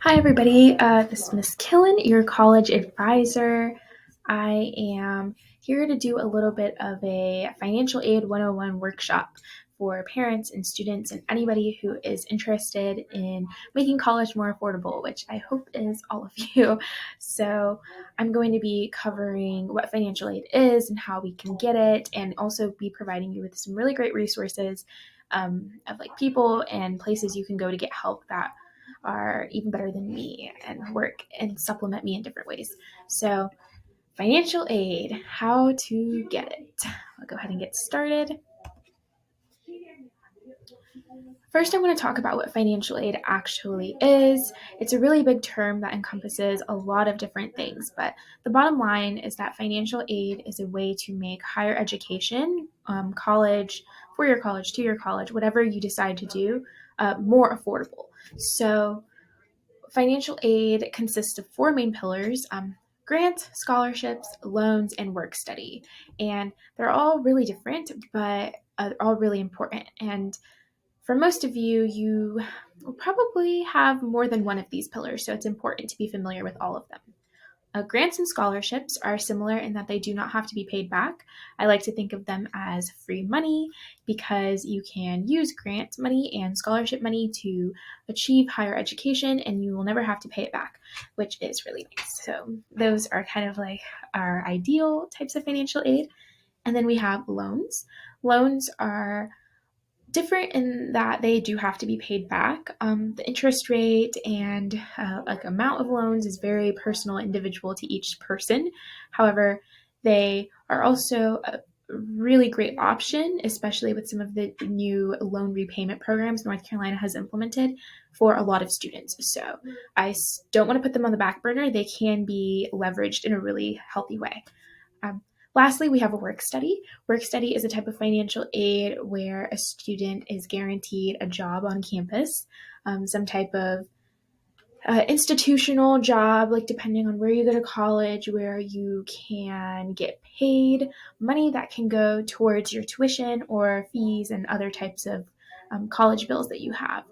Hi, everybody. This is Miss Killin, your college advisor. I am here to do a little bit of a financial aid 101 workshop for parents and students and anybody who is interested in making college more affordable, which I hope is all of you. So, I'm going to be covering what financial aid is and how we can get it, and also be providing you with some really great resources of like people and places you can go to get help that are even better than me and work and supplement me in different ways. So, financial aid, how to get it. I'll go ahead and get started. First, I want to talk about what financial aid actually is. It's a really big term that encompasses a lot of different things, but the bottom line is that financial aid is a way to make higher education, college, for-year college, two-year college, whatever you decide to do, more affordable. So, financial aid consists of four main pillars: grants, scholarships, loans, and work study. And they're all really different, but all really important. And for most of you, you will probably have more than one of these pillars, so it's important to be familiar with all of them. Grants and scholarships are similar in that they do not have to be paid back. I like to think of them as free money because you can use grant money and scholarship money to achieve higher education and you will never have to pay it back, which is really nice. So those are kind of like our ideal types of financial aid. And then we have loans. Loans are different in that they do have to be paid back. The interest rate and like amount of loans is very personal, individual to each person. However, they are also a really great option, especially with some of the new loan repayment programs North Carolina has implemented for a lot of students. So I don't want to put them on the back burner. They can be leveraged in a really healthy way. Um, Lastly, we have a work study. Work study is a type of financial aid where a student is guaranteed a job on campus, some type of institutional job, like depending on where you go to college, where you can get paid money that can go towards your tuition or fees and other types of college bills that you have.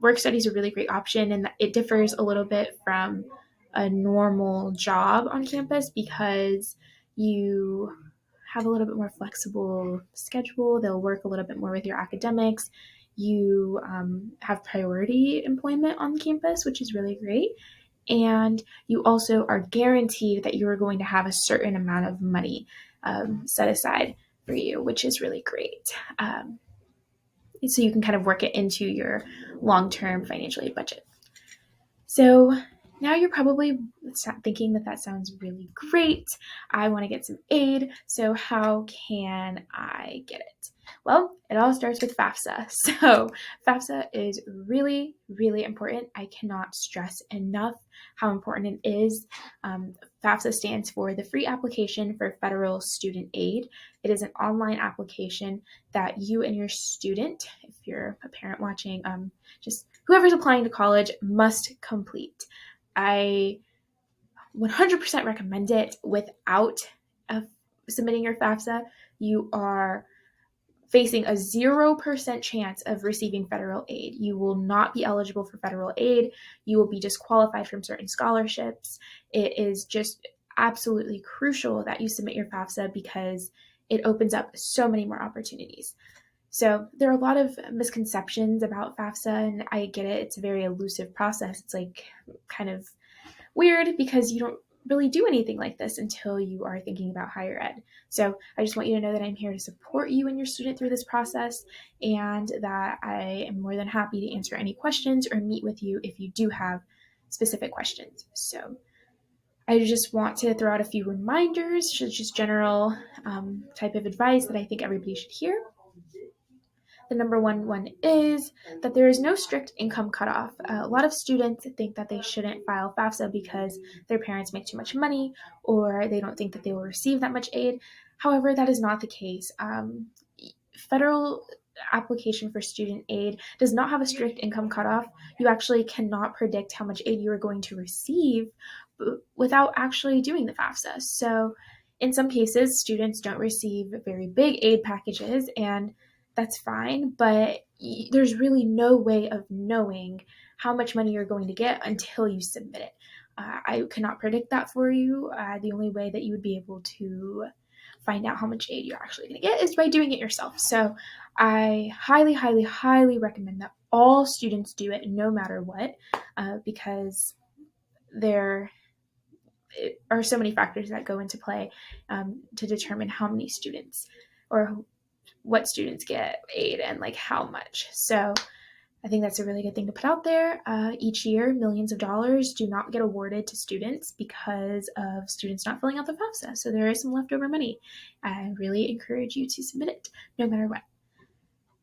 Work study is a really great option, and it differs a little bit from a normal job on campus because you have a little bit more flexible schedule. They'll work a little bit more with your academics. You have priority employment on campus, which is really great. And you also are guaranteed that you are going to have a certain amount of money set aside for you, which is really great. So you can kind of work it into your long-term financial aid budget. So now you're probably thinking that sounds really great. I want to get some aid. So how can I get it? Well, it all starts with FAFSA. So FAFSA is really, really important. I cannot stress enough how important it is. FAFSA stands for the Free Application for Federal Student Aid. It is an online application that you and your student, if you're a parent watching, just whoever's applying to college must complete. I 100% recommend it. Without submitting your FAFSA, you are facing a 0% chance of receiving federal aid. You will not be eligible for federal aid. You will be disqualified from certain scholarships. It is just absolutely crucial that you submit your FAFSA because it opens up so many more opportunities. So there are a lot of misconceptions about FAFSA, and I get it. It's a very elusive process. It's like kind of weird because you don't really do anything like this until you are thinking about higher ed. So I just want you to know that I'm here to support you and your student through this process, and that I am more than happy to answer any questions or meet with you if you do have specific questions. So I just want to throw out a few reminders, just general type of advice that I think everybody should hear. The number one is that there is no strict income cutoff. A lot of students think that they shouldn't file FAFSA because their parents make too much money or they don't think that they will receive that much aid. However, that is not the case. Federal application for student aid does not have a strict income cutoff. You actually cannot predict how much aid you are going to receive without actually doing the FAFSA. So in some cases, students don't receive very big aid packages, and that's fine, but there's really no way of knowing how much money you're going to get until you submit it. I cannot predict that for you. The only way that you would be able to find out how much aid you're actually going to get is by doing it yourself. So I highly, highly, highly recommend that all students do it no matter what, because there are so many factors that go into play to determine how many students or what students get aid and like how much. So I think that's a really good thing to put out there. Each year, millions of dollars do not get awarded to students because of students not filling out the FAFSA. So there is some leftover money. I really encourage you to submit it no matter what.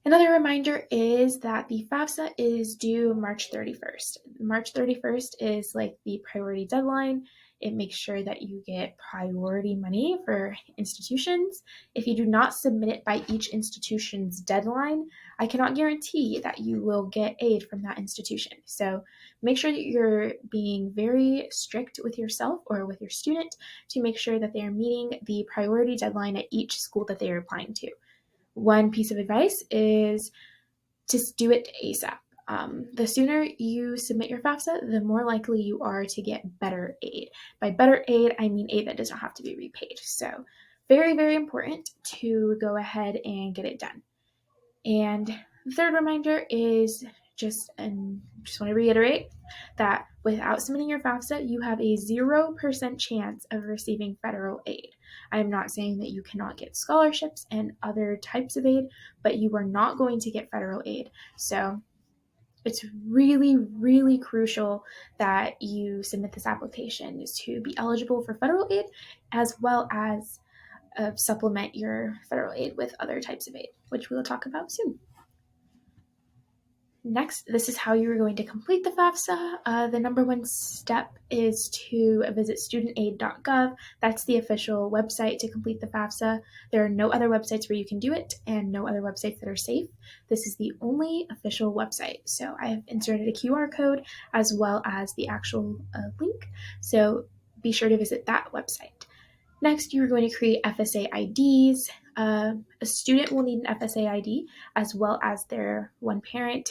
Another reminder is that the FAFSA is due March 31st. March 31st is like the priority deadline. It makes sure that you get priority money for institutions. If you do not submit it by each institution's deadline, I cannot guarantee that you will get aid from that institution. So make sure that you're being very strict with yourself or with your student to make sure that they are meeting the priority deadline at each school that they are applying to. One piece of advice is just do it ASAP. The sooner you submit your FAFSA, the more likely you are to get better aid. By better aid, I mean aid that does not have to be repaid. So very, very important to go ahead and get it done. And the third reminder is just want to reiterate that without submitting your FAFSA, you have a 0% chance of receiving federal aid. I'm not saying that you cannot get scholarships and other types of aid, but you are not going to get federal aid. So it's really, really crucial that you submit this application to be eligible for federal aid, as well as supplement your federal aid with other types of aid, which we'll talk about soon. Next, this is how you're going to complete the FAFSA. The number one step is to visit studentaid.gov. That's the official website to complete the FAFSA. There are no other websites where you can do it and no other websites that are safe. This is the only official website. So I have inserted a QR code as well as the actual link. So be sure to visit that website. Next, you're going to create FSA IDs. A student will need an FSA ID as well as their one parent.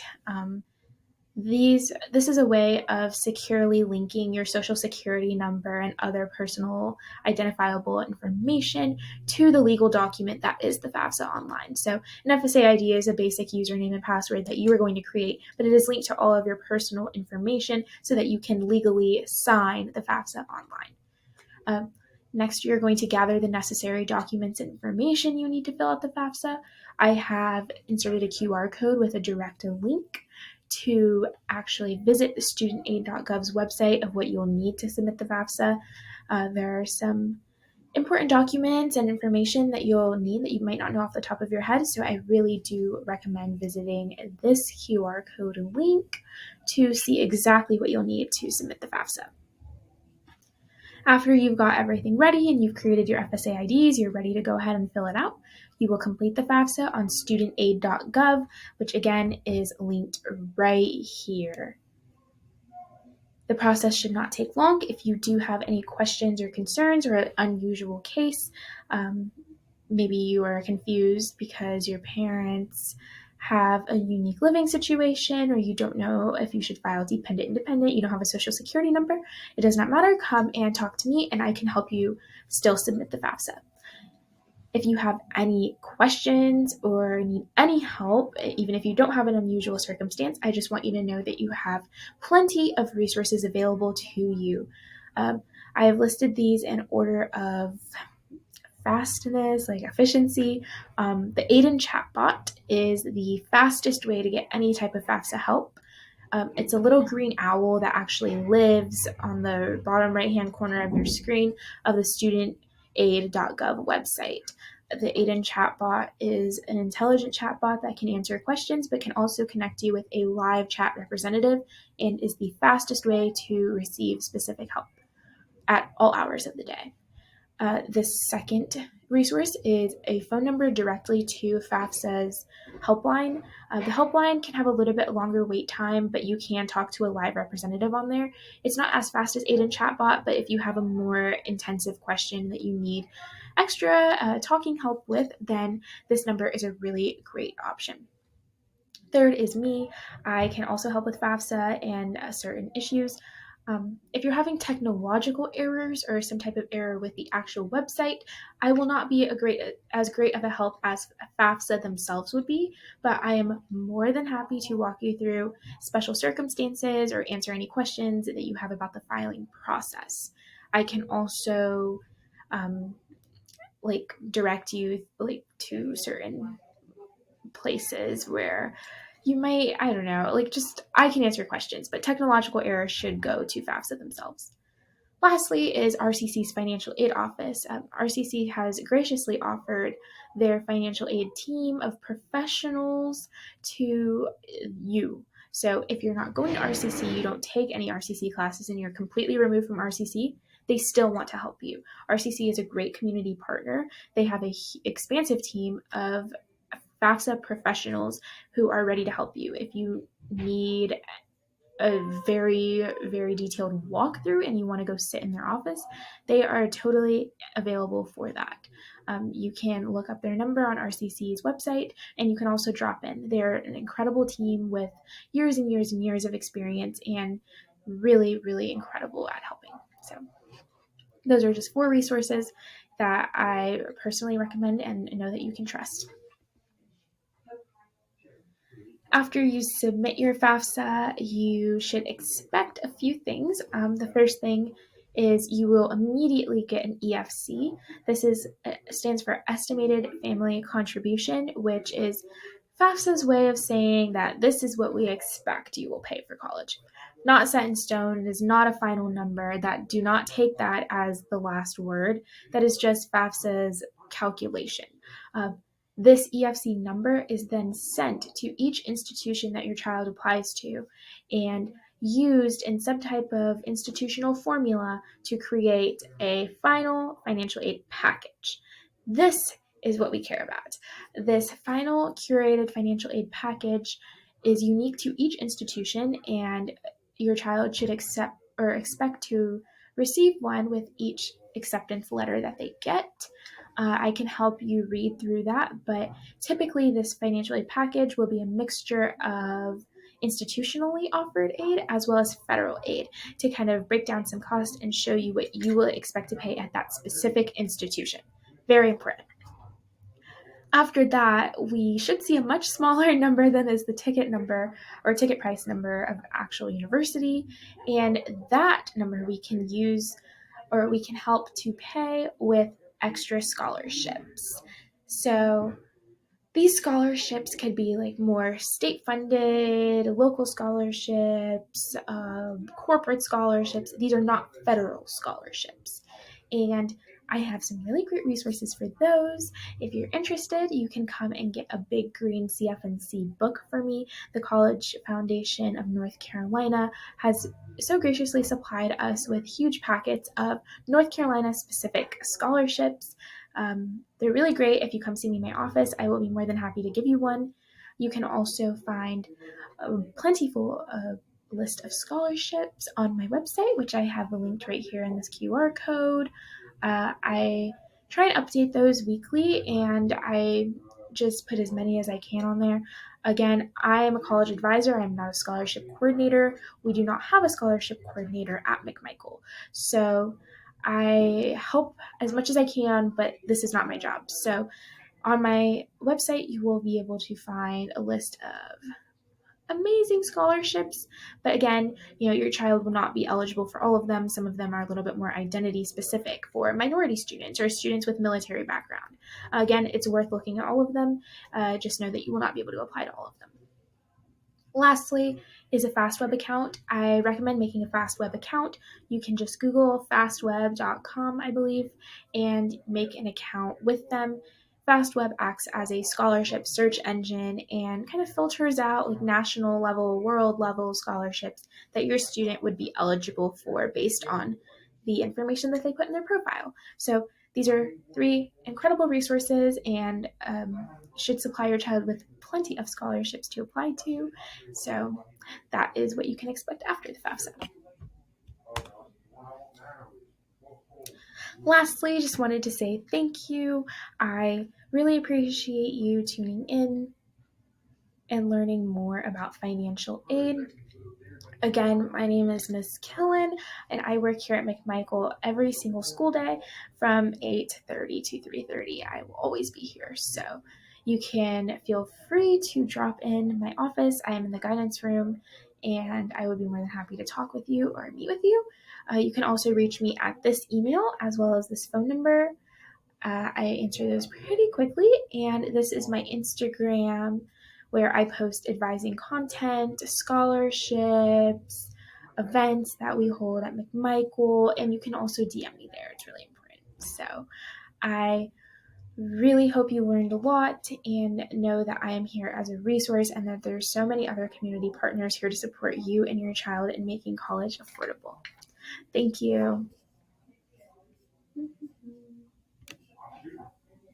This is a way of securely linking your social security number and other personal identifiable information to the legal document that is the FAFSA online. So an FSA ID is a basic username and password that you are going to create, but it is linked to all of your personal information so that you can legally sign the FAFSA online. Next, you're going to gather the necessary documents and information you need to fill out the FAFSA. I have inserted a QR code with a direct link to actually visit the studentaid.gov's website of what you'll need to submit the FAFSA. There are some important documents and information that you'll need that you might not know off the top of your head, so I really do recommend visiting this QR code link to see exactly what you'll need to submit the FAFSA. After you've got everything ready and you've created your FSA IDs, you're ready to go ahead and fill it out. You will complete the FAFSA on studentaid.gov, which again is linked right here. The process should not take long. If you do have any questions or concerns or an unusual case, maybe you are confused because your parents have a unique living situation, or you don't know if you should file dependent independent, you don't have a social security number, it does not matter. Come and talk to me and I can help you still submit the FAFSA. If you have any questions or need any help, even if you don't have an unusual circumstance, I just want you to know that you have plenty of resources available to you. I have listed these in order of fastness, like efficiency. The Aiden chatbot is the fastest way to get any type of FAFSA help. It's a little green owl that actually lives on the bottom right-hand corner of your screen of the studentaid.gov website. The Aiden chatbot is an intelligent chatbot that can answer questions, but can also connect you with a live chat representative and is the fastest way to receive specific help at all hours of the day. The second resource is a phone number directly to FAFSA's helpline. The helpline can have a little bit longer wait time, but you can talk to a live representative on there. It's not as fast as Aiden Chatbot, but if you have a more intensive question that you need extra talking help with, then this number is a really great option. Third is me. I can also help with FAFSA and certain issues. If you're having technological errors or some type of error with the actual website, I will not be as great of a help as FAFSA themselves would be, but I am more than happy to walk you through special circumstances or answer any questions that you have about the filing process. I can also um, direct you to certain places where you might, I don't know, just I can answer questions, but technological errors should go to FAFSA themselves. Lastly is RCC's Financial Aid Office. RCC has graciously offered their financial aid team of professionals to you. So if you're not going to RCC, you don't take any RCC classes, and you're completely removed from RCC, they still want to help you. RCC is a great community partner. They have an expansive team of FAFSA professionals who are ready to help you. If you need a very, very detailed walkthrough and you want to go sit in their office, they are totally available for that. You can look up their number on RCC's website, and you can also drop in. They're an incredible team with years and years and years of experience and really, really incredible at helping. So, those are just 4 resources that I personally recommend and know that you can trust. After you submit your FAFSA, you should expect a few things. The first thing is you will immediately get an EFC. This stands for Estimated Family Contribution, which is FAFSA's way of saying that this is what we expect you will pay for college. Not set in stone. It is not a final number. That do not take that as the last word. That is just FAFSA's calculation. This EFC number is then sent to each institution that your child applies to and used in some type of institutional formula to create a final financial aid package. This is what we care about. This final curated financial aid package is unique to each institution, and your child should accept or expect to receive one with each acceptance letter that they get. I can help you read through that, but typically this financial aid package will be a mixture of institutionally offered aid as well as federal aid to kind of break down some costs and show you what you will expect to pay at that specific institution. Very important. After that, we should see a much smaller number than is the ticket number or ticket price number of actual university, and that number we can use or we can help to pay with extra scholarships. So these scholarships could be more state funded, local scholarships, corporate scholarships. These are not federal scholarships. And I have some really great resources for those. If you're interested, you can come and get a big green CF&C book for me. The College Foundation of North Carolina has so graciously supplied us with huge packets of North Carolina specific scholarships. They're really great. If you come see me in my office, I will be more than happy to give you one. You can also find a plentiful list of scholarships on my website, which I have linked right here in this QR code. I try and update those weekly, and I just put as many as I can on there. Again, I am a college advisor. I'm not a scholarship coordinator. We do not have a scholarship coordinator at McMichael. So I help as much as I can, but this is not my job. So on my website, you will be able to find a list of amazing scholarships. But again, your child will not be eligible for all of them. Some of them are a little bit more identity specific for minority students or students with military background. Again, it's worth looking at all of them. Just know that you will not be able to apply to all of them. Lastly is a FastWeb account. I recommend making a FastWeb account. You can just Google fastweb.com, I believe, and make an account with them. FastWeb acts as a scholarship search engine and kind of filters out national level, world level scholarships that your student would be eligible for based on the information that they put in their profile. So these are 3 incredible resources and should supply your child with plenty of scholarships to apply to. So that is what you can expect after the FAFSA. Lastly, just wanted to say thank you. I really appreciate you tuning in. and learning more about financial aid. Again, my name is Miss Killin, and I work here at McMichael every single school day from 8:30 to 3:30. I will always be here, so you can feel free to drop in my office. I am in the guidance room, and I would be more than happy to talk with you or meet with you. You can also reach me at this email as well as this phone number. I answer those pretty quickly, and this is my Instagram where I post advising content, scholarships, events that we hold at McMichael, and you can also DM me there. It's really important. So I really hope you learned a lot and know that I am here as a resource and that there's so many other community partners here to support you and your child in making college affordable. Thank you.